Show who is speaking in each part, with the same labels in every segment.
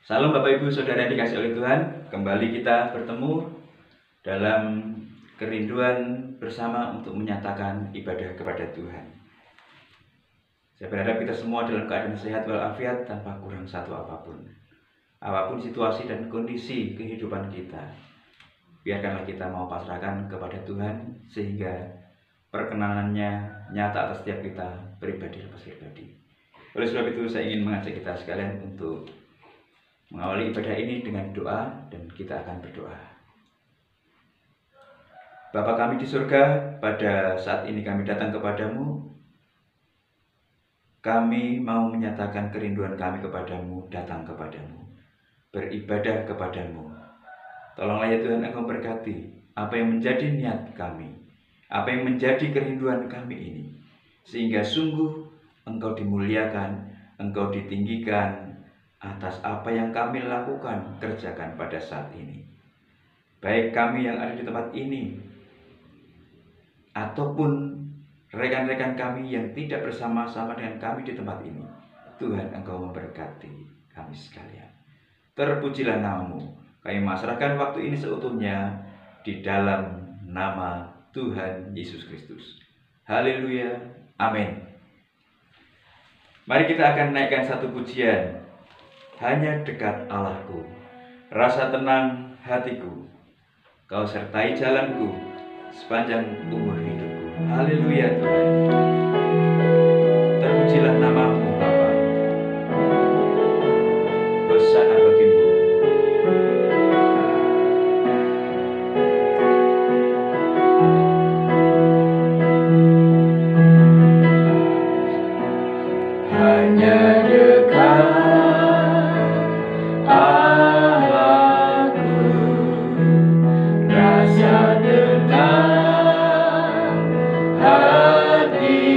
Speaker 1: Salam Bapak Ibu Saudara yang dikasih oleh Tuhan. Kembali kita bertemu dalam kerinduan bersama untuk menyatakan ibadah kepada Tuhan. Saya berharap kita semua dalam keadaan sehat walafiat tanpa kurang satu apapun. Apapun situasi dan kondisi kehidupan kita, biarkanlah kita mau pasrahkan kepada Tuhan sehingga perkenanannya nyata atas setiap kita pribadi lepas pribadi. Oleh sebab itu saya ingin mengajak kita sekalian untuk mengawali ibadah ini dengan doa, dan kita akan berdoa. Bapa kami di surga, pada saat ini kami datang kepadamu. Kami mau menyatakan kerinduan kami kepadamu, datang kepadamu, beribadah kepadamu. Tolonglah ya Tuhan, Engkau berkati apa yang menjadi niat kami, apa yang menjadi kerinduan kami ini, sehingga sungguh Engkau dimuliakan, Engkau ditinggikan atas apa yang kami lakukan, kerjakan pada saat ini. Baik kami yang ada di tempat ini, ataupun rekan-rekan kami yang tidak bersama-sama dengan kami di tempat ini. Tuhan, Engkau memberkati kami sekalian. Terpujilah namamu. Kami menyerahkan waktu ini seutuhnya di dalam nama Tuhan Yesus Kristus. Haleluya. Amin. Mari kita akan naikkan satu pujian. Hanya dekat Allahku, rasa tenang hatiku, Kau sertai jalanku sepanjang umur hidupku. Haleluya Tuhan. Terpujilah namamu Bapa. Hosana bagimu. Hanya dekat rasa tenang hati.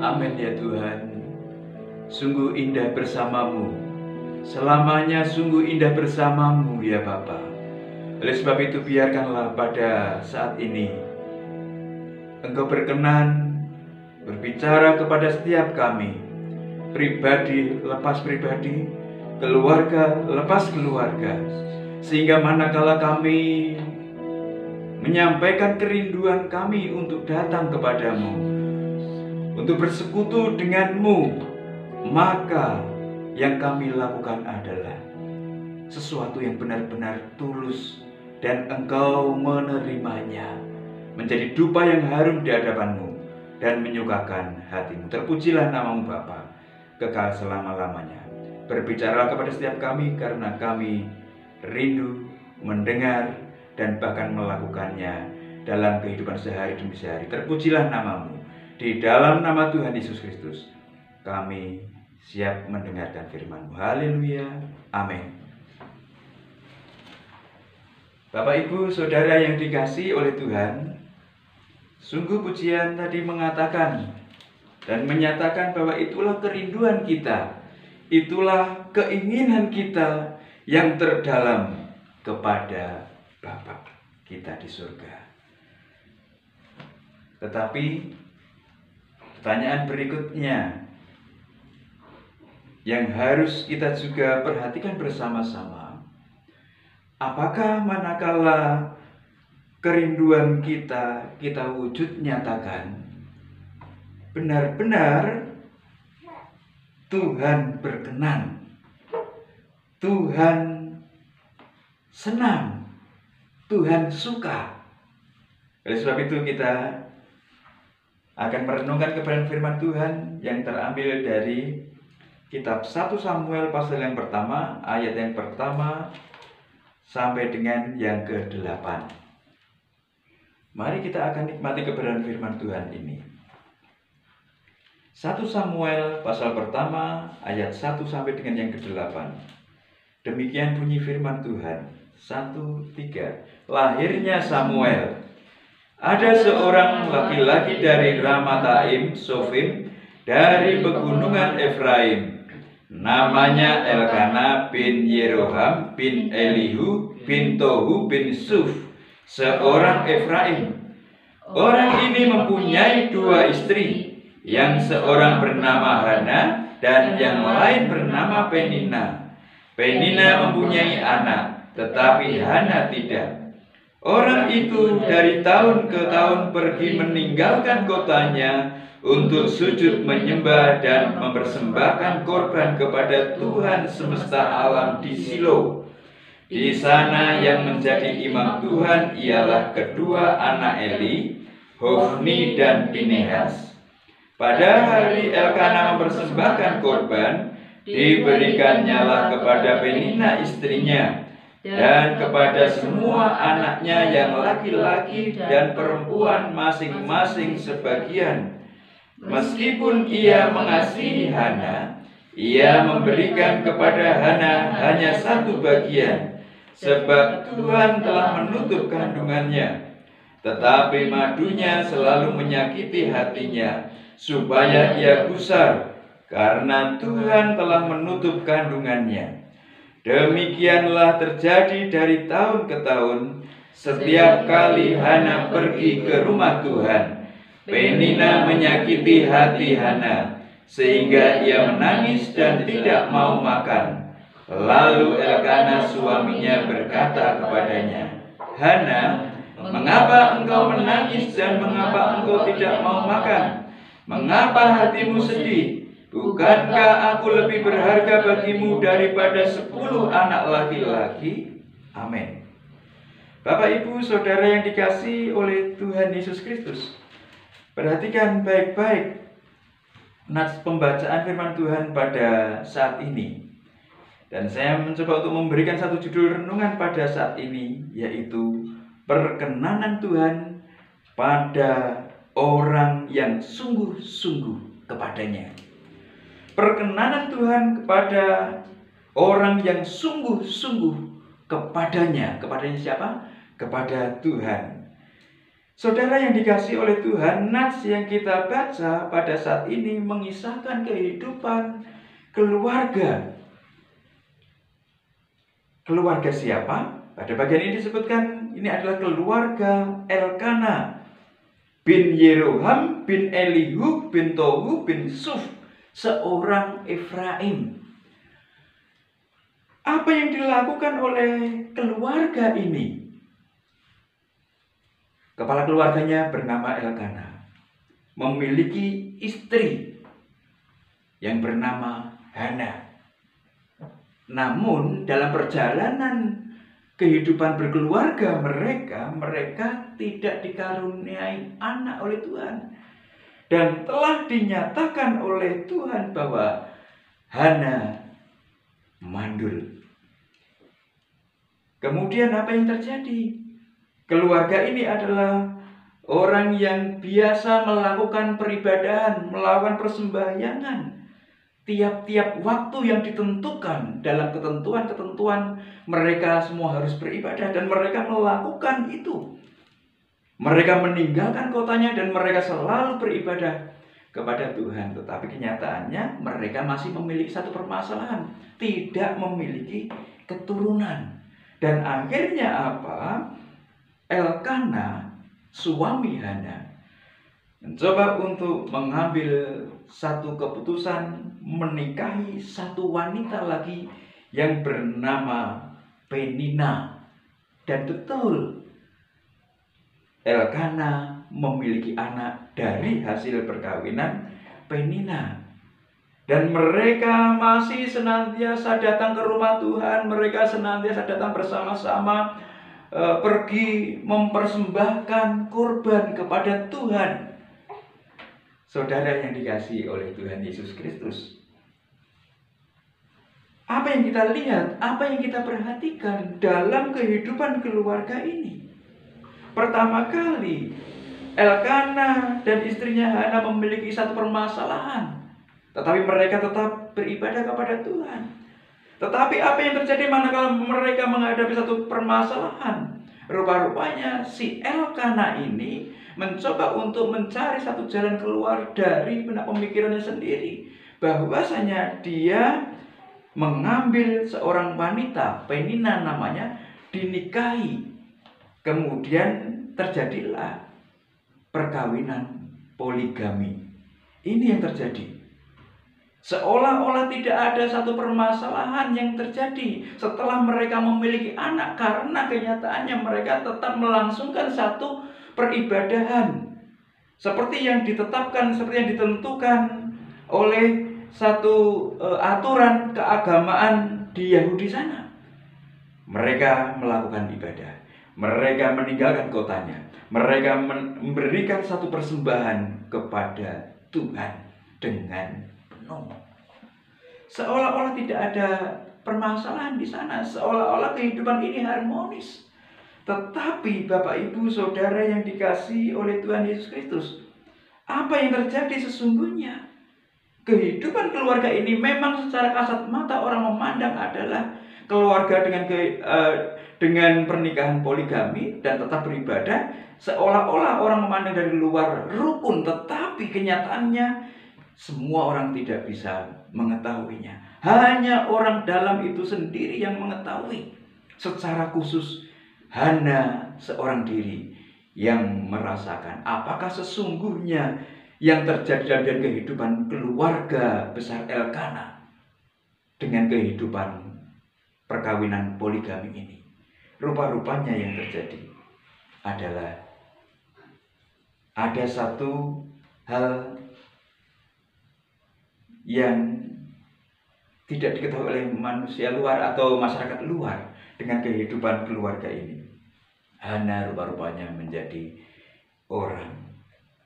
Speaker 1: Amin ya Tuhan. Sungguh indah bersamamu, selamanya sungguh indah bersamamu ya Bapa. Oleh sebab itu biarkanlah pada saat ini Engkau berkenan berbicara kepada setiap kami, pribadi lepas pribadi, keluarga lepas keluarga, sehingga manakala kami menyampaikan kerinduan kami untuk datang kepadamu, untuk bersekutu denganmu, maka yang kami lakukan adalah sesuatu yang benar-benar tulus dan Engkau menerimanya menjadi dupa yang harum di hadapanmu dan menyukakan hatimu. Terpujilah namamu Bapa kekal selama-lamanya. Berbicaralah kepada setiap kami, karena kami rindu mendengar dan bahkan melakukannya dalam kehidupan sehari demi sehari. Terpujilah namamu. Di dalam nama Tuhan Yesus Kristus kami siap mendengarkan firman-Mu. Haleluya. Amin. Bapak, Ibu, Saudara yang dikasihi oleh Tuhan, sungguh pujian tadi mengatakan dan menyatakan bahwa itulah kerinduan kita, itulah keinginan kita yang terdalam kepada Bapa kita di surga. Tetapi pertanyaan berikutnya yang harus kita juga perhatikan bersama-sama, apakah manakala kerinduan kita wujud nyatakan, benar-benar Tuhan berkenan, Tuhan senang, Tuhan suka. Oleh sebab itu kita akan merenungkan kebenaran firman Tuhan yang terambil dari kitab 1 Samuel pasal yang pertama, ayat yang pertama sampai dengan yang ke-8. Mari kita akan nikmati kebenaran firman Tuhan ini. 1 Samuel pasal pertama ayat 1 sampai dengan yang ke-8. Demikian bunyi firman Tuhan. 1-3. Lahirnya Samuel. Ada seorang laki-laki dari Ramataim Sofim, dari pegunungan Efraim. Namanya Elkana bin Yeroham bin Elihu bin Tohu bin Suf, seorang Efraim. Orang ini mempunyai 2 istri, yang seorang bernama Hana dan yang lain bernama Penina. Penina mempunyai anak, tetapi Hana tidak. Orang itu dari tahun ke tahun pergi meninggalkan kotanya untuk sujud menyembah dan mempersembahkan korban kepada Tuhan semesta alam di Silo. Di sana yang menjadi imam Tuhan ialah kedua anak Eli, Hofni dan Pinehas. Pada hari Elkana mempersembahkan korban, diberikannya kepada Penina istrinya dan kepada semua anaknya yang laki-laki dan perempuan masing-masing sebagian. Meskipun ia mengasihi Hana, ia memberikan kepada Hana hanya 1 bagian, sebab Tuhan telah menutup kandungannya. Tetapi madunya selalu menyakiti hatinya, supaya ia gusar, karena Tuhan telah menutup kandungannya. Demikianlah terjadi dari tahun ke tahun. Setiap kali Hana pergi ke rumah Tuhan, Penina menyakiti hati Hana, sehingga ia menangis dan tidak mau makan. Lalu Elkana suaminya berkata kepadanya, Hana, mengapa engkau menangis dan mengapa engkau tidak mau makan? Mengapa hatimu sedih? Bukankah aku lebih berharga bagimu daripada 10 anak laki-laki? Amin. Bapak, Ibu, Saudara yang dikasihi oleh Tuhan Yesus Kristus, perhatikan baik-baik nats pembacaan firman Tuhan pada saat ini. Dan saya mencoba untuk memberikan satu judul renungan pada saat ini, yaitu perkenanan Tuhan pada orang yang sungguh-sungguh kepadanya. Perkenanan Tuhan kepada orang yang sungguh-sungguh kepadanya. Kepadanya siapa? Kepada Tuhan. Saudara yang dikasihi oleh Tuhan, nas yang kita baca pada saat ini mengisahkan kehidupan keluarga. Keluarga siapa? Pada bagian ini disebutkan ini adalah keluarga Elkana bin Yeroham bin Elihu bin Tohu bin Suf, seorang Efraim. Apa yang dilakukan oleh keluarga ini? Kepala keluarganya bernama Elkana, memiliki istri yang bernama Hana. Namun dalam perjalanan kehidupan berkeluarga mereka tidak dikaruniai anak oleh Tuhan. Dan telah dinyatakan oleh Tuhan bahwa Hana mandul. Kemudian apa yang terjadi? Keluarga ini adalah orang yang biasa melakukan peribadahan, melakukan persembahyangan. Tiap-tiap waktu yang ditentukan dalam ketentuan-ketentuan, mereka semua harus beribadah dan mereka melakukan itu. Mereka meninggalkan kotanya dan mereka selalu beribadah kepada Tuhan. Tetapi kenyataannya mereka masih memiliki satu permasalahan, tidak memiliki keturunan. Dan akhirnya apa? Elkana, suami Hana, mencoba untuk mengambil satu keputusan menikahi satu wanita lagi yang bernama Penina. Dan betul, Elkana memiliki anak dari hasil perkawinan Penina. Dan mereka masih senantiasa datang ke rumah Tuhan, mereka senantiasa datang bersama-sama, pergi mempersembahkan korban kepada Tuhan. Saudara yang dikasihi oleh Tuhan Yesus Kristus, apa yang kita lihat, apa yang kita perhatikan dalam kehidupan keluarga ini? Pertama kali, Elkana dan istrinya Hana memiliki satu permasalahan, tetapi mereka tetap beribadah kepada Tuhan. Tetapi apa yang terjadi manakala mereka menghadapi satu permasalahan? Rupa-rupanya si Elkana ini mencoba untuk mencari satu jalan keluar dari benak pemikirannya sendiri. Bahwasanya dia mengambil seorang wanita, Penina namanya, dinikahi. Kemudian terjadilah perkawinan poligami. Ini yang terjadi. Seolah-olah tidak ada satu permasalahan yang terjadi setelah mereka memiliki anak, karena kenyataannya mereka tetap melangsungkan satu peribadahan seperti yang ditetapkan, seperti yang ditentukan oleh satu aturan keagamaan di Yahudi sana. Mereka melakukan ibadah, mereka meninggalkan kotanya, mereka memberikan satu persembahan kepada Tuhan dengan seolah-olah tidak ada permasalahan di sana, seolah-olah kehidupan ini harmonis. Tetapi Bapak Ibu Saudara yang dikasihi oleh Tuhan Yesus Kristus, apa yang terjadi sesungguhnya? Kehidupan keluarga ini memang secara kasat mata orang memandang adalah keluarga dengan pernikahan poligami dan tetap beribadah, seolah-olah orang memandang dari luar rukun, tetapi kenyataannya semua orang tidak bisa mengetahuinya. Hanya orang dalam itu sendiri yang mengetahui. Secara khusus Hana seorang diri yang merasakan apakah sesungguhnya yang terjadi dalam kehidupan keluarga besar Elkana dengan kehidupan perkawinan poligami ini. Rupa-rupanya yang terjadi adalah ada satu hal yang tidak diketahui oleh manusia luar atau masyarakat luar dengan kehidupan keluarga ini. Hana rupa-rupanya menjadi orang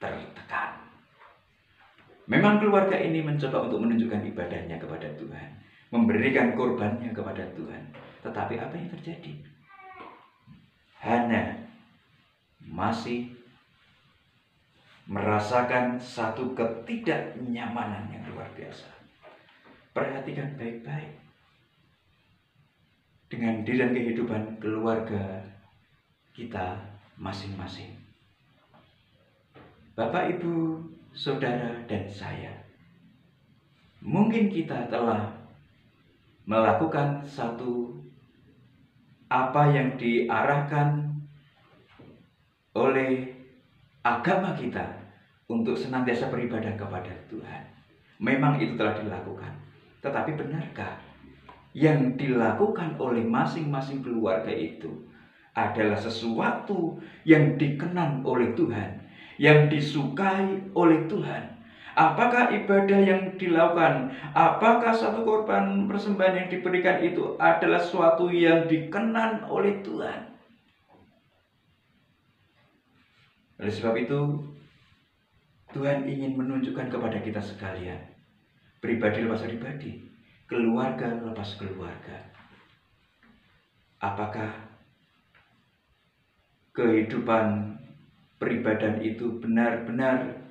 Speaker 1: tertekan. Memang keluarga ini mencoba untuk menunjukkan ibadahnya kepada Tuhan, memberikan korbannya kepada Tuhan. Tetapi apa yang terjadi? Hana masih merasakan satu ketidaknyamanan yang luar biasa. Perhatikan baik-baik dengan diri dan kehidupan keluarga kita masing-masing. Bapak, Ibu, Saudara, dan saya, mungkin kita telah melakukan satu apa yang diarahkan oleh agama kita untuk senantiasa beribadah kepada Tuhan. Memang itu telah dilakukan. Tetapi benarkah yang dilakukan oleh masing-masing keluarga itu adalah sesuatu yang dikenan oleh Tuhan, yang disukai oleh Tuhan? Apakah ibadah yang dilakukan, apakah satu korban persembahan yang diberikan itu adalah sesuatu yang dikenan oleh Tuhan? Oleh sebab itu, Tuhan ingin menunjukkan kepada kita sekalian, pribadi lepas pribadi, keluarga lepas keluarga, apakah kehidupan peribadahan itu benar-benar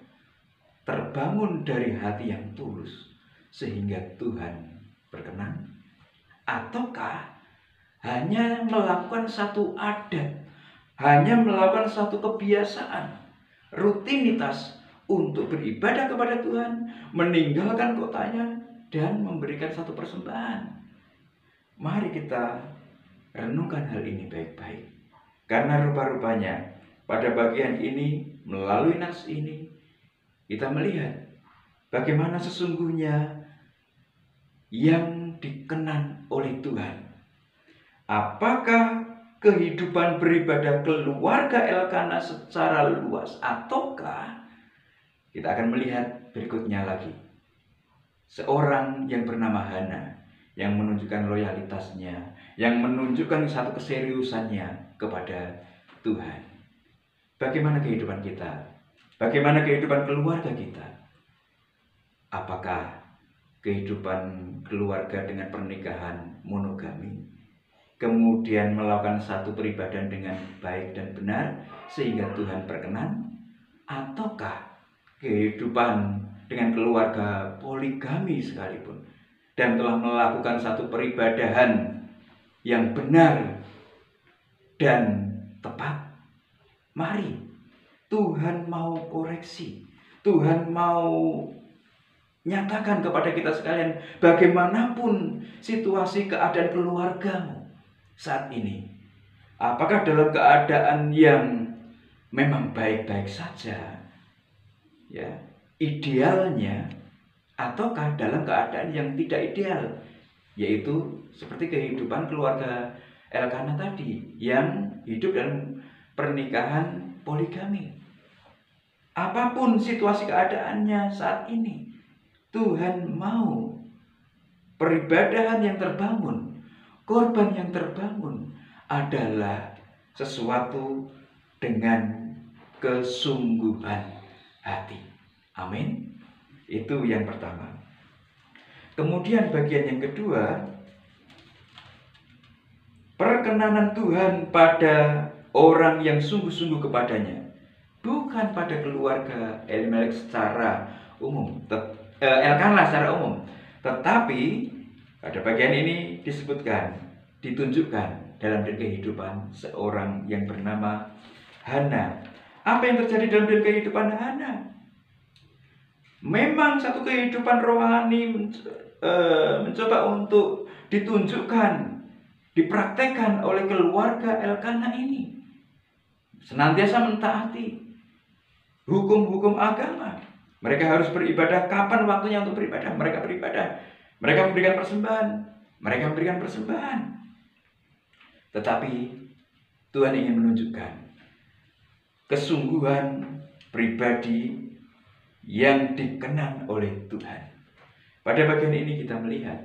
Speaker 1: terbangun dari hati yang tulus sehingga Tuhan berkenan, ataukah hanya melakukan satu adat, hanya melakukan satu kebiasaan, rutinitas untuk beribadah kepada Tuhan, meninggalkan kotanya dan memberikan satu persembahan? Mari kita renungkan hal ini baik-baik, karena rupa-rupanya pada bagian ini, melalui nas ini, kita melihat bagaimana sesungguhnya yang dikenan oleh Tuhan. Apakah kehidupan beribadah keluarga Elkanah secara luas, ataukah kita akan melihat berikutnya lagi seorang yang bernama Hana yang menunjukkan loyalitasnya, yang menunjukkan satu keseriusannya kepada Tuhan. Bagaimana kehidupan kita? Bagaimana kehidupan keluarga kita? Apakah kehidupan keluarga dengan pernikahan monogami, kemudian melakukan satu peribadahan dengan baik dan benar sehingga Tuhan berkenan? Ataukah kehidupan dengan keluarga poligami sekalipun dan telah melakukan satu peribadahan yang benar dan tepat? Mari, Tuhan mau koreksi, Tuhan mau nyatakan kepada kita sekalian, bagaimanapun situasi keadaan keluargamu saat ini, apakah dalam keadaan yang memang baik-baik saja, ya, idealnya, ataukah dalam keadaan yang tidak ideal, yaitu seperti kehidupan keluarga Elkanah tadi yang hidup dalam pernikahan poligami. Apapun situasi keadaannya saat ini, Tuhan mau peribadahan yang terbangun, korban yang terbangun adalah sesuatu dengan kesungguhan hati. Amin. Itu yang pertama. Kemudian bagian yang kedua, perkenanan Tuhan pada orang yang sungguh-sungguh kepadanya, bukan pada keluarga Elimelek secara umum, Elkanah secara umum, tetapi pada bagian ini disebutkan, ditunjukkan dalam kehidupan seorang yang bernama Hana. Apa yang terjadi dalam kehidupan Hana? Memang satu kehidupan rohani mencoba untuk ditunjukkan, dipraktekkan oleh keluarga Elkanah ini. Senantiasa mentaati hukum-hukum agama. Mereka harus beribadah kapan waktunya untuk beribadah. Mereka beribadah. Mereka memberikan persembahan. Mereka memberikan persembahan. Tetapi Tuhan ingin menunjukkan kesungguhan pribadi yang dikenan oleh Tuhan. Pada bagian ini kita melihat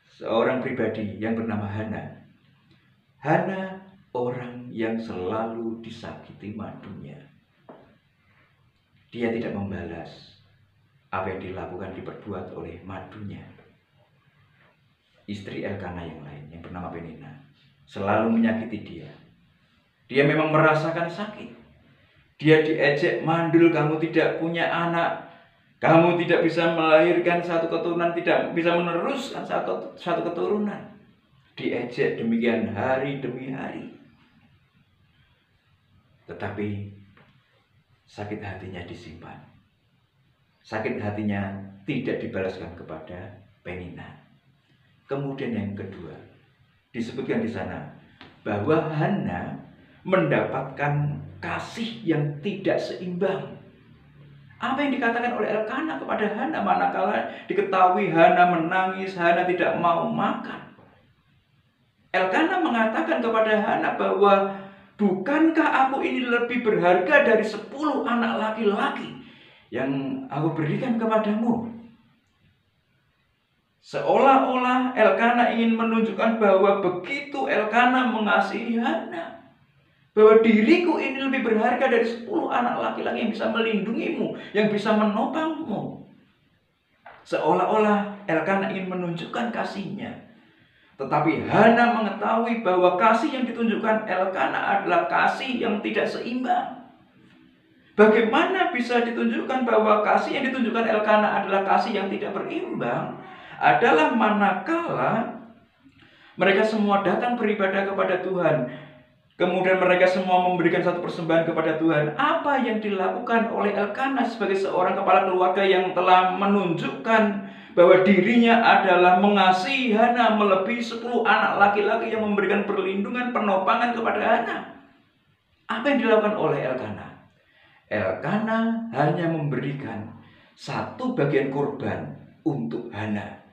Speaker 1: seorang pribadi yang bernama Hana. Hana orang yang selalu disakiti madunya. Dia tidak membalas apa yang dilakukan, diperbuat oleh madunya. Istri Elkanah yang lain yang bernama Penina selalu menyakiti dia. Dia memang merasakan sakit. Dia diejek, mandul, kamu tidak punya anak, kamu tidak bisa melahirkan satu keturunan, tidak bisa meneruskan satu keturunan. Diejek demikian hari demi hari. Tetapi sakit hatinya disimpan. Sakit hatinya tidak dibalaskan kepada Penina. Kemudian yang kedua, disebutkan di sana bahwa Hana mendapatkan kasih yang tidak seimbang. Apa yang dikatakan oleh Elkana kepada Hana manakala diketahui Hana menangis, Hana tidak mau makan? Elkana mengatakan kepada Hana bahwa bukankah aku ini lebih berharga dari 10 anak laki-laki yang aku berikan kepadamu? Seolah-olah Elkana ingin menunjukkan bahwa begitu Elkana mengasihi Hana, bahwa diriku ini lebih berharga dari 10 anak laki-laki yang bisa melindungimu, yang bisa menopangmu. Seolah-olah Elkana ingin menunjukkan kasihnya. Tetapi Hana mengetahui bahwa kasih yang ditunjukkan Elkana adalah kasih yang tidak seimbang. Bagaimana bisa ditunjukkan bahwa kasih yang ditunjukkan Elkana adalah kasih yang tidak berimbang? Adalah manakala mereka semua datang beribadah kepada Tuhan, kemudian mereka semua memberikan satu persembahan kepada Tuhan. Apa yang dilakukan oleh Elkana sebagai seorang kepala keluarga yang telah menunjukkan bahwa dirinya adalah mengasihi Hana melebihi 10 anak laki-laki yang memberikan perlindungan, penopangan kepada Hana? Apa yang dilakukan oleh Elkana? Elkana hanya memberikan satu bagian korban untuk Hana.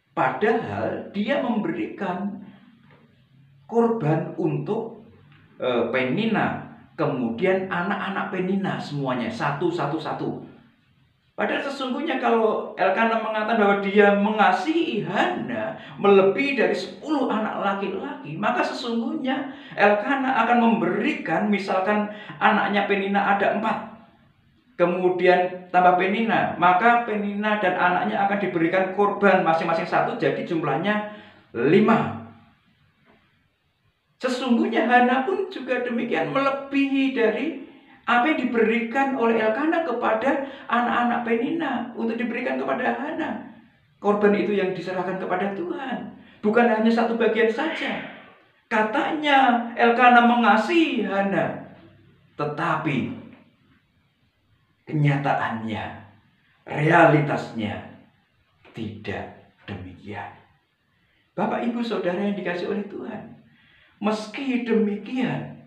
Speaker 1: Padahal dia memberikan korban untuk Penina, kemudian anak-anak Penina semuanya satu. Padahal sesungguhnya kalau Elkana mengatakan bahwa dia mengasihi Hana melebihi dari 10 anak laki-laki, maka sesungguhnya Elkana akan memberikan, misalkan anaknya Penina ada 4, kemudian tambah Penina, maka Penina dan anaknya akan diberikan korban masing-masing 1, jadi jumlahnya 5. Sesungguhnya Hana pun juga demikian, melebihi dari apa yang diberikan oleh Elkana kepada anak-anak Penina untuk diberikan kepada Hana. Korban itu yang diserahkan kepada Tuhan, bukan hanya satu bagian saja. Katanya Elkana mengasihi Hana, tetapi kenyataannya, realitasnya tidak demikian. Bapak, Ibu, Saudara yang dikasihi oleh Tuhan, meski demikian,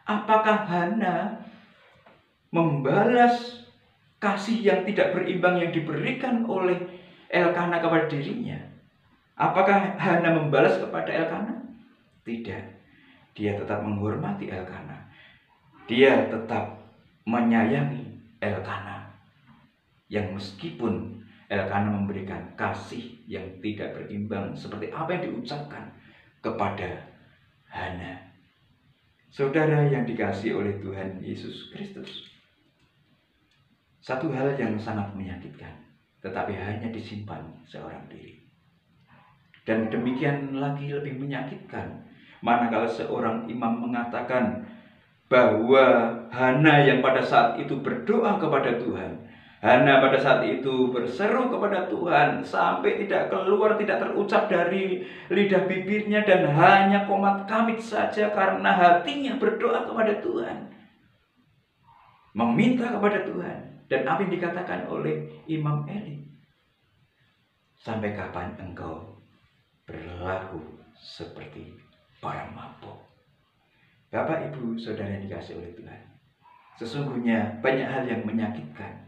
Speaker 1: apakah Hana membalas kasih yang tidak berimbang yang diberikan oleh Elkana kepada dirinya? Apakah Hana membalas kepada Elkana? Tidak. Dia tetap menghormati Elkana. Dia tetap menyayangi Elkana. Yang meskipun Elkana memberikan kasih yang tidak berimbang seperti apa yang diucapkan kepada Hana. Saudara yang dikasihi oleh Tuhan Yesus Kristus, satu hal yang sangat menyakitkan, tetapi hanya disimpan seorang diri. Dan demikian lagi lebih menyakitkan manakala seorang imam mengatakan bahwa Hana yang pada saat itu berdoa kepada Tuhan, Hana pada saat itu berseru kepada Tuhan sampai tidak keluar, tidak terucap dari lidah bibirnya, dan hanya komat kamit saja karena hatinya berdoa kepada Tuhan, meminta kepada Tuhan. Dan apa yang dikatakan oleh Imam Eli? Sampai kapan engkau berlaku seperti orang mabuk? Bapak, Ibu, Saudara yang dikasihi oleh Tuhan, sesungguhnya banyak hal yang menyakitkan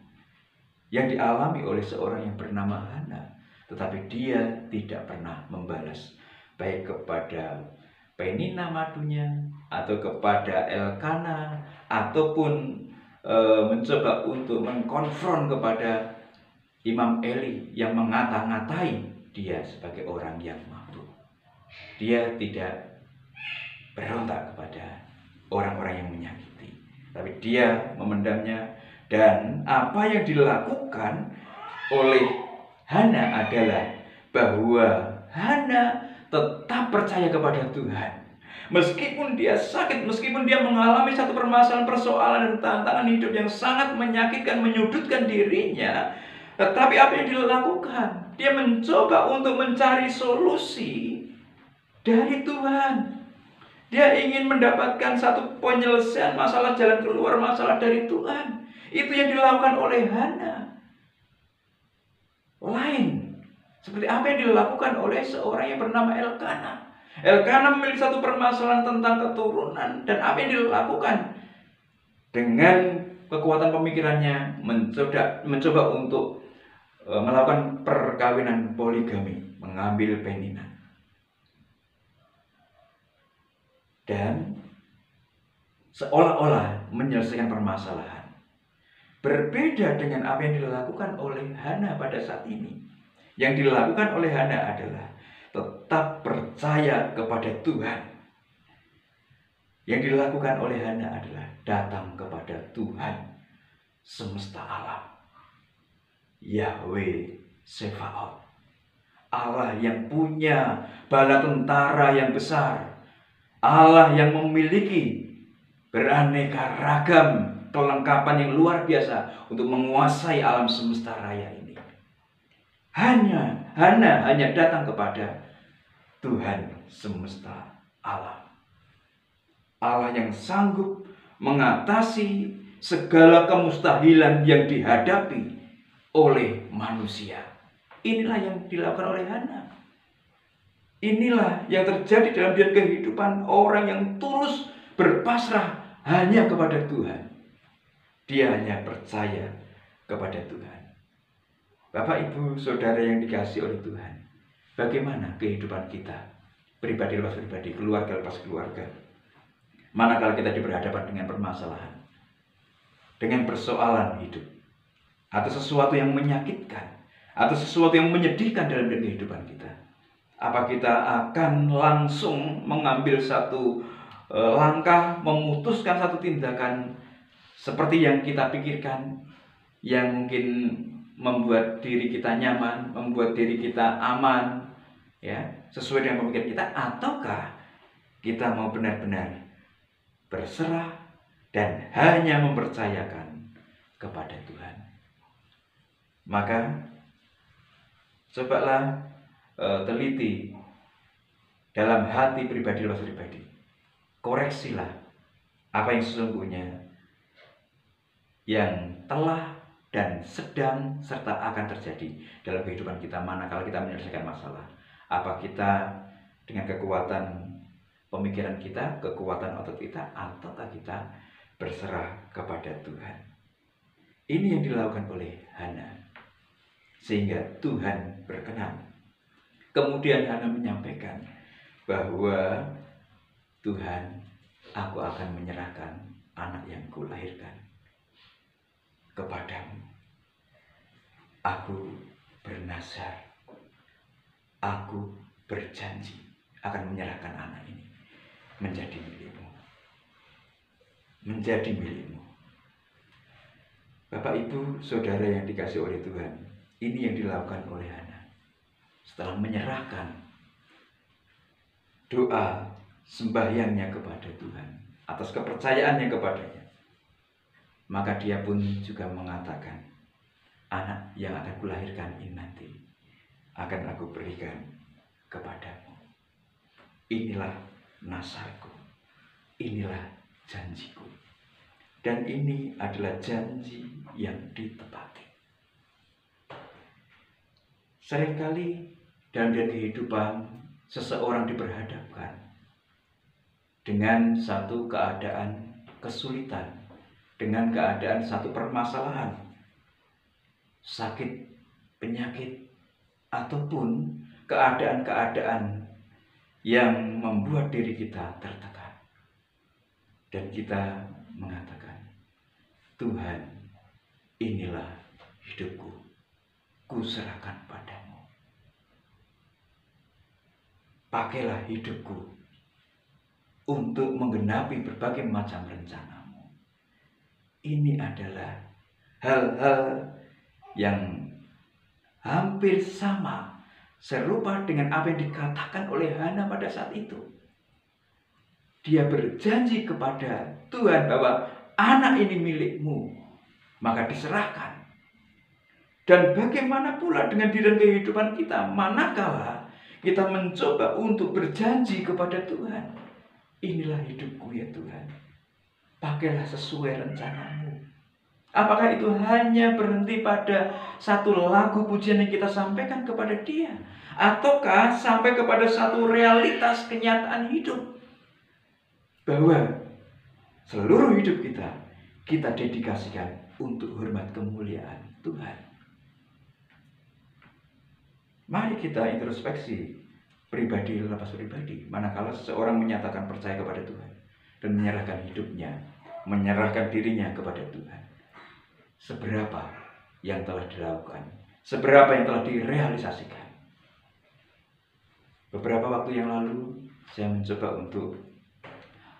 Speaker 1: yang dialami oleh seorang yang bernama Hana, tetapi dia tidak pernah membalas, baik kepada Penina madunya, atau kepada Elkana, ataupun mencoba untuk mengkonfront kepada Imam Eli yang mengata-ngatai dia sebagai orang yang mabuk. Dia tidak berontak kepada orang-orang yang menyakiti, tapi dia memendamnya. Dan apa yang dilakukan oleh Hana adalah bahwa Hana tetap percaya kepada Tuhan. Meskipun dia sakit, meskipun dia mengalami satu permasalahan, persoalan dan tantangan hidup yang sangat menyakitkan, menyudutkan dirinya, tetapi apa yang dilakukan? Dia mencoba untuk mencari solusi dari Tuhan. Dia ingin mendapatkan satu penyelesaian masalah, jalan keluar masalah dari Tuhan. Itu yang dilakukan oleh Hana. Lain seperti apa yang dilakukan oleh seorang yang bernama Elkana. Elkana memiliki satu permasalahan tentang keturunan, dan apa yang dilakukan dengan kekuatan pemikirannya mencoba untuk melakukan perkawinan poligami, mengambil Penina. Dan seolah-olah menyelesaikan permasalahan. Berbeda dengan apa yang dilakukan oleh Hana pada saat ini. Yang dilakukan oleh Hana adalah tetap percaya kepada Tuhan. Yang dilakukan oleh Hana adalah datang kepada Tuhan semesta alam, Yahweh Sefaot, Allah yang punya bala tentara yang besar, Allah yang memiliki beraneka ragam kelengkapan yang luar biasa untuk menguasai alam semesta raya ini. Hana hanya datang kepada Tuhan semesta alam, Allah yang sanggup mengatasi segala kemustahilan yang dihadapi oleh manusia. Inilah yang dilakukan oleh Hana. Inilah yang terjadi dalam kehidupan orang yang tulus berpasrah hanya kepada Tuhan. Dia hanya percaya kepada Tuhan. Bapak, Ibu, Saudara yang dikasihi oleh Tuhan, bagaimana kehidupan kita? Pribadi lepas pribadi, keluarga lepas keluarga. Manakala kita berhadapan dengan permasalahan, dengan persoalan hidup, atau sesuatu yang menyakitkan, atau sesuatu yang menyedihkan dalam kehidupan kita, apa kita akan langsung mengambil satu langkah, memutuskan satu tindakan seperti yang kita pikirkan, yang mungkin membuat diri kita nyaman, membuat diri kita aman, ya, sesuai dengan pemikiran kita, ataukah kita mau benar-benar berserah dan hanya mempercayakan kepada Tuhan? Maka cobalah teliti dalam hati pribadi lepas pribadi. Koreksilah apa yang sesungguhnya yang telah dan sedang serta akan terjadi dalam kehidupan kita manakala kita menyelesaikan masalah. Apa kita dengan kekuatan pemikiran kita, kekuatan otot kita, ataukah kita berserah kepada Tuhan? Ini yang dilakukan oleh Hana, sehingga Tuhan berkenan. Kemudian Hana menyampaikan bahwa Tuhan, aku akan menyerahkan anak yang kulahirkan kepadamu. Aku bernazar, aku berjanji akan menyerahkan anak ini menjadi milikmu. Menjadi milikmu. Bapak, Ibu, Saudara yang dikasihi oleh Tuhan, ini yang dilakukan oleh Hana. Setelah menyerahkan doa sembahyangnya kepada Tuhan atas kepercayaannya kepadanya, maka dia pun juga mengatakan, anak yang akan kulahirkan ini nanti akan aku berikan kepadamu. Inilah nasarku, inilah janjiku, dan ini adalah janji yang ditepati. Seringkali dalam kehidupan seseorang diperhadapkan dengan satu keadaan kesulitan, dengan keadaan satu permasalahan, sakit, penyakit, ataupun keadaan-keadaan yang membuat diri kita tertekan. Dan kita mengatakan, Tuhan, inilah hidupku, kuserahkan padamu. Pakailah hidupku untuk menggenapi berbagai macam rencanamu. Ini adalah hal-hal yang hampir sama, serupa dengan apa yang dikatakan oleh Hana pada saat itu. Dia berjanji kepada Tuhan bahwa anak ini milikmu, maka diserahkan. Dan bagaimana pula dengan diri dan kehidupan kita manakala kita mencoba untuk berjanji kepada Tuhan? inilah hidupku ya Tuhan. Pakailah sesuai rencanamu. Apakah itu hanya berhenti pada satu lagu pujian yang kita sampaikan kepada Dia? Ataukah sampai kepada satu realitas kenyataan hidup? Bahwa seluruh hidup kita dedikasikan untuk hormat kemuliaan Tuhan. Mari kita introspeksi pribadi lepas pribadi. Manakala seseorang menyatakan percaya kepada Tuhan dan menyerahkan hidupnya, menyerahkan dirinya kepada Tuhan, seberapa yang telah dilakukan, seberapa yang telah direalisasikan. Beberapa waktu yang lalu saya mencoba untuk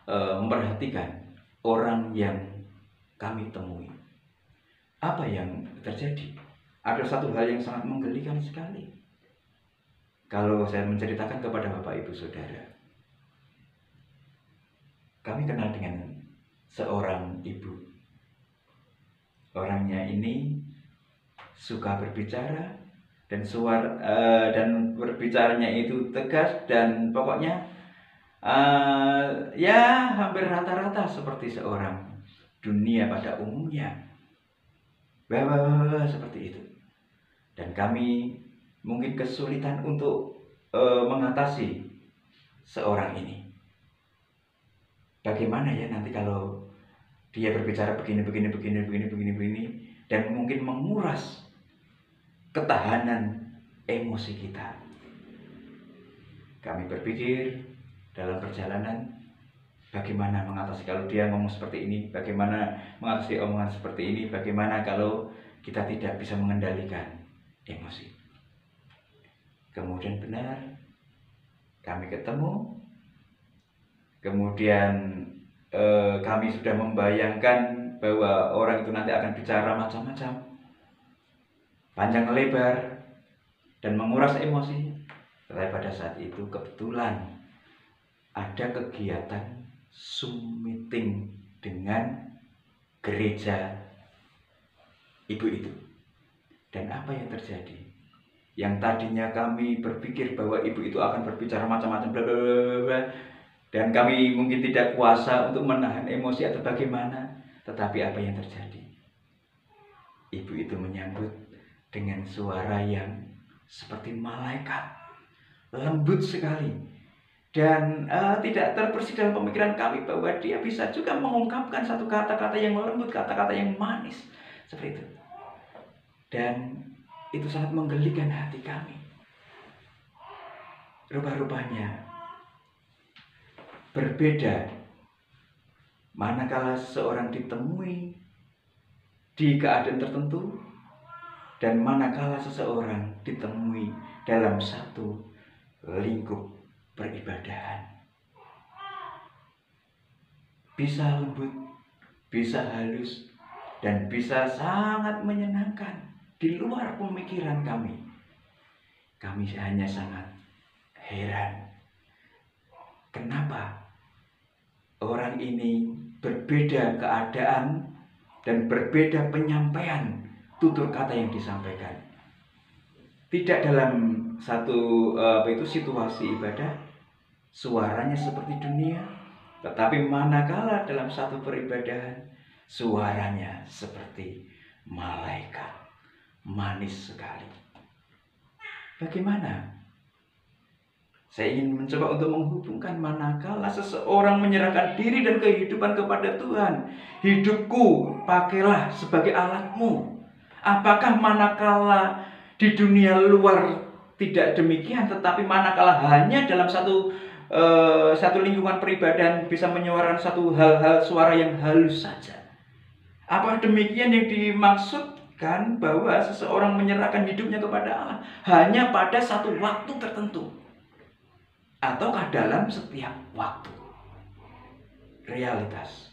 Speaker 1: memperhatikan orang yang kami temui. Apa yang terjadi? Ada satu hal yang sangat menggelikan sekali. Kalau saya menceritakan kepada Bapak Ibu Saudara, kami kenal dengan seorang ibu. Orangnya ini suka berbicara dan berbicaranya itu tegas dan pokoknya ya hampir rata-rata seperti seorang dunia pada umumnya. Seperti itu. Dan kami mungkin kesulitan untuk mengatasi seorang ini. Bagaimana ya nanti kalau dia berbicara begini dan mungkin menguras ketahanan emosi kita. Kami berpikir dalam perjalanan bagaimana mengatasi kalau dia ngomong seperti ini, bagaimana mengatasi omongan seperti ini, bagaimana kalau kita tidak bisa mengendalikan emosi. Kemudian benar kami ketemu, kemudian kami sudah membayangkan bahwa orang itu nanti akan bicara macam-macam, panjang lebar dan menguras emosi. Tetapi pada saat itu kebetulan ada kegiatan Zoom meeting dengan gereja ibu itu. Dan apa yang terjadi? Yang tadinya kami berpikir bahwa ibu itu akan berbicara macam-macam bla bla bla, dan kami mungkin tidak kuasa untuk menahan emosi atau bagaimana, tetapi apa yang terjadi? Ibu itu menyambut dengan suara yang seperti malaikat, lembut sekali, dan tidak terbersih dalam pemikiran kami bahwa dia bisa juga mengungkapkan satu kata-kata yang lembut, kata-kata yang manis seperti itu. Dan itu sangat menggelikan hati kami. Rupa-rupanya berbeda manakala seseorang ditemui di keadaan tertentu dan manakala seseorang ditemui dalam satu lingkup peribadahan. Bisa lembut, bisa halus, dan bisa sangat menyenangkan di luar pemikiran kami. Kami hanya sangat heran. Kenapa orang ini berbeda keadaan dan berbeda penyampaian tutur kata yang disampaikan. Tidak dalam satu situasi ibadah suaranya seperti dunia, tetapi manakala dalam satu peribadahan suaranya seperti malaikat, manis sekali. Bagaimana? Saya ingin mencoba untuk menghubungkan manakala seseorang menyerahkan diri dan kehidupan kepada Tuhan. Hidupku pakailah sebagai alatmu. Apakah manakala di dunia luar tidak demikian, tetapi manakala hanya dalam satu lingkungan peribadahan bisa menyuarakan satu hal-hal suara yang halus saja? Apa demikian yang dimaksudkan bahwa seseorang menyerahkan hidupnya kepada Allah hanya pada satu waktu tertentu? Ataukah dalam setiap waktu? Realitas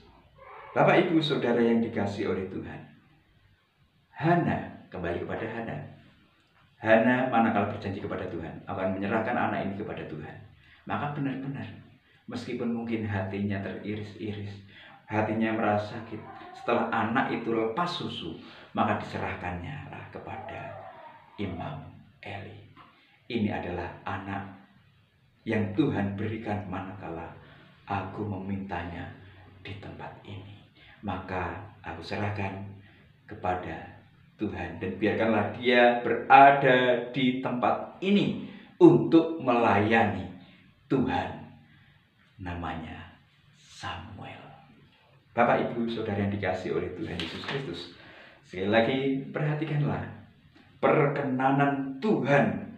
Speaker 1: Bapak Ibu Saudara yang dikasihi oleh Tuhan, Hana, kembali kepada Hana. Hana manakala berjanji kepada Tuhan akan menyerahkan anak ini kepada Tuhan, maka benar-benar meskipun mungkin hatinya teriris-iris, hatinya merasa sakit setelah anak itu lepas susu, maka diserahkannya kepada Imam Eli. Ini adalah anak yang Tuhan berikan manakala aku memintanya di tempat ini. Maka aku serahkan kepada Tuhan, dan biarkanlah dia berada di tempat ini untuk melayani Tuhan. Namanya Samuel. Bapak, Ibu, Saudara yang dikasihi oleh Tuhan Yesus Kristus, sekali lagi perhatikanlah perkenanan Tuhan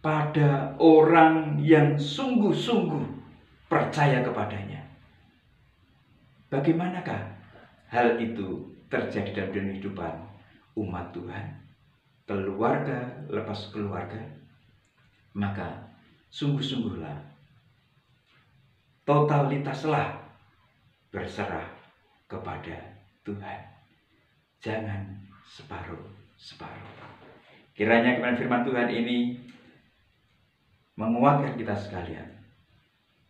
Speaker 1: pada orang yang sungguh-sungguh percaya kepadanya. Bagaimanakah hal itu terjadi dalam kehidupan umat Tuhan? Keluarga lepas keluarga, maka sungguh-sungguhlah, totalitaslah berserah kepada Tuhan. Jangan separuh-separuh. Kiranya kebenaran firman Tuhan ini menguatkan kita sekalian,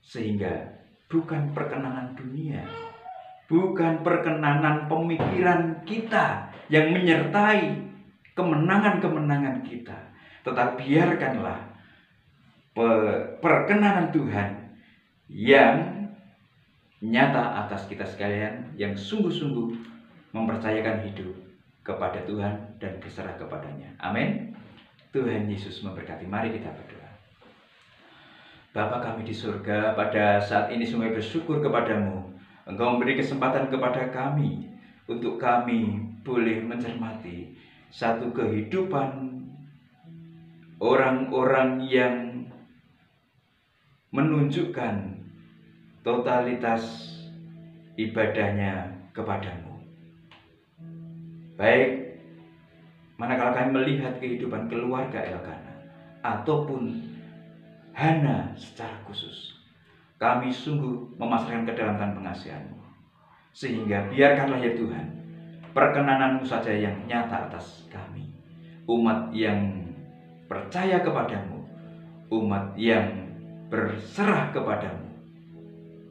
Speaker 1: sehingga bukan perkenanan dunia, bukan perkenanan pemikiran kita yang menyertai kemenangan-kemenangan kita, tetapi biarkanlah perkenanan Tuhan yang nyata atas kita sekalian, yang sungguh-sungguh mempercayakan hidup kepada Tuhan dan berserah kepadanya. Amin. Tuhan Yesus memberkati. Mari kita berdoa. Bapa kami di surga, pada saat ini sungguh bersyukur kepadamu. Engkau memberi kesempatan kepada kami untuk kami boleh mencermati satu kehidupan orang-orang yang menunjukkan totalitas ibadahnya kepadamu. Baik manakala kami melihat kehidupan keluarga Elkana ataupun Hana secara khusus, kami sungguh memasrahkan ke dalam tangan pengasihan-Mu, sehingga biarkanlah ya Tuhan, perkenanan-Mu saja yang nyata atas kami, umat yang percaya kepadamu, umat yang berserah kepadamu.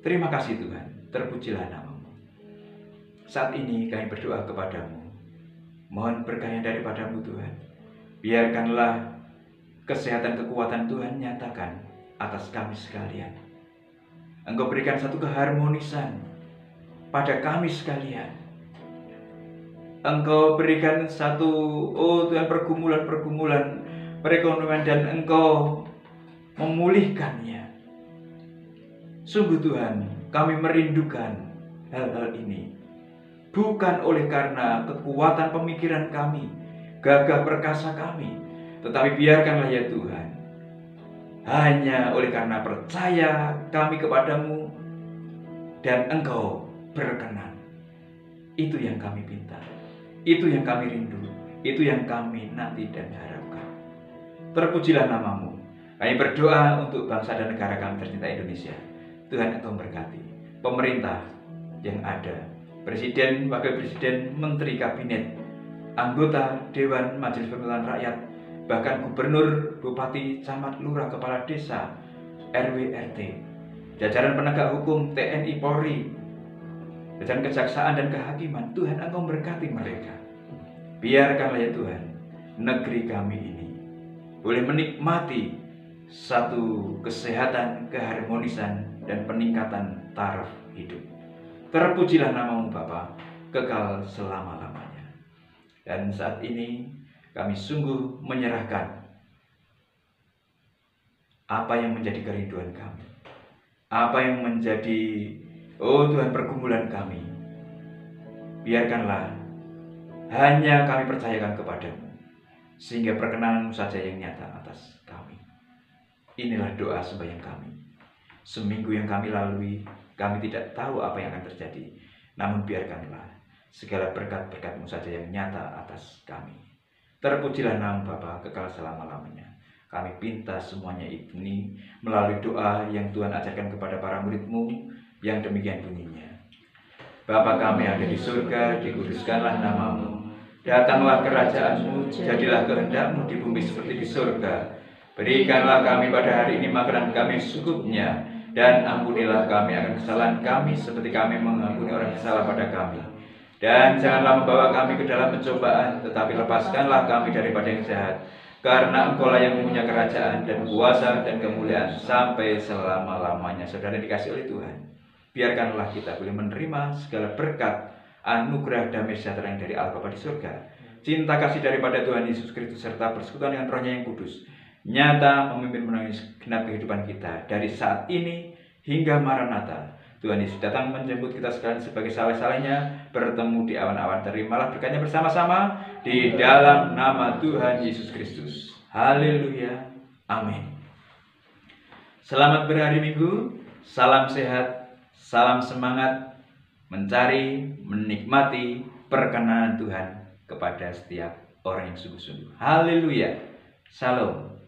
Speaker 1: Terima kasih Tuhan, terpujilah nama-Mu. Saat ini kami berdoa kepadamu, mohon berkahnya daripadamu Tuhan. Biarkanlah kesehatan kekuatan Tuhan nyatakan atas kami sekalian. Engkau berikan satu keharmonisan pada kami sekalian. Engkau berikan satu, oh Tuhan, pergumulan-pergumulan perekonomian, dan Engkau memulihkannya. Sungguh Tuhan, kami merindukan hal-hal ini. Bukan oleh karena kekuatan pemikiran kami, gagah perkasa kami, tetapi biarkanlah ya Tuhan, hanya oleh karena percaya kami kepadamu dan Engkau berkenan. Itu yang kami pinta, itu yang kami rindu, itu yang kami nanti dan harapkan. Terpujilah nama-Mu. Kami berdoa untuk bangsa dan negara kami tercinta Indonesia. Tuhan, Engkau berkati pemerintah yang ada, presiden, wakil presiden, menteri kabinet, anggota Dewan Majelis Perwakilan Rakyat, bahkan gubernur, bupati, camat, lurah, kepala desa, RW, RT, jajaran penegak hukum, TNI, Polri, jajaran kejaksaan dan kehakiman. Tuhan, Engkau berkati mereka. Biarkanlah ya Tuhan, negeri kami ini boleh menikmati satu kesehatan, keharmonisan, dan peningkatan taraf hidup. Terpujilah nama-Mu Bapa, kekal selama-lamanya. Dan saat ini kami sungguh menyerahkan apa yang menjadi kerinduan kami, apa yang menjadi, oh Tuhan, pergumulan kami. Biarkanlah hanya kami percayakan kepadamu, sehingga perkenanan-Mu saja yang nyata atas kami. Inilah doa sembahyang kami. Seminggu yang kami lalui, kami tidak tahu apa yang akan terjadi. Namun biarkanlah segala berkat-berkat-Mu saja yang nyata atas kami. Terpujilah nama Bapa, kekal selama-lamanya. Kami pinta semuanya ini melalui doa yang Tuhan ajarkan kepada para murid-Mu, yang demikian bunyinya. Bapa kami yang ada di surga, dikuduskanlah nama-Mu. Datanglah kerajaan-Mu, jadilah kehendak-Mu di bumi seperti di surga. Berikanlah kami pada hari ini makanan kami secukupnya, dan ampunilah kami akan kesalahan kami seperti kami mengampuni orang yang salah pada kami. Dan janganlah membawa kami ke dalam pencobaan, tetapi lepaskanlah kami daripada yang jahat. karena Engkaulah yang punya kerajaan dan kuasa dan kemuliaan sampai selama-lamanya. Saudara dikasih oleh Tuhan, biarkanlah kita boleh menerima segala berkat, anugerah damai sejahtera yang dari Allah Bapa di surga, cinta kasih daripada Tuhan Yesus Kristus serta persekutuan dengan Roh-Nya yang kudus, nyata memimpin menaungi segenap kehidupan kita dari saat ini hingga Maranatha. Tuhan Yesus datang menjemput kita sekalian sebagai saleh-salehnya, bertemu di awan-awan. Terimalah berkatnya bersama-sama di dalam nama Tuhan Yesus Kristus. Haleluya. Amin. Selamat berhari Minggu. Salam sehat, salam semangat mencari, menikmati perkenanan Tuhan kepada setiap orang yang sungguh-sungguh. Haleluya. Shalom.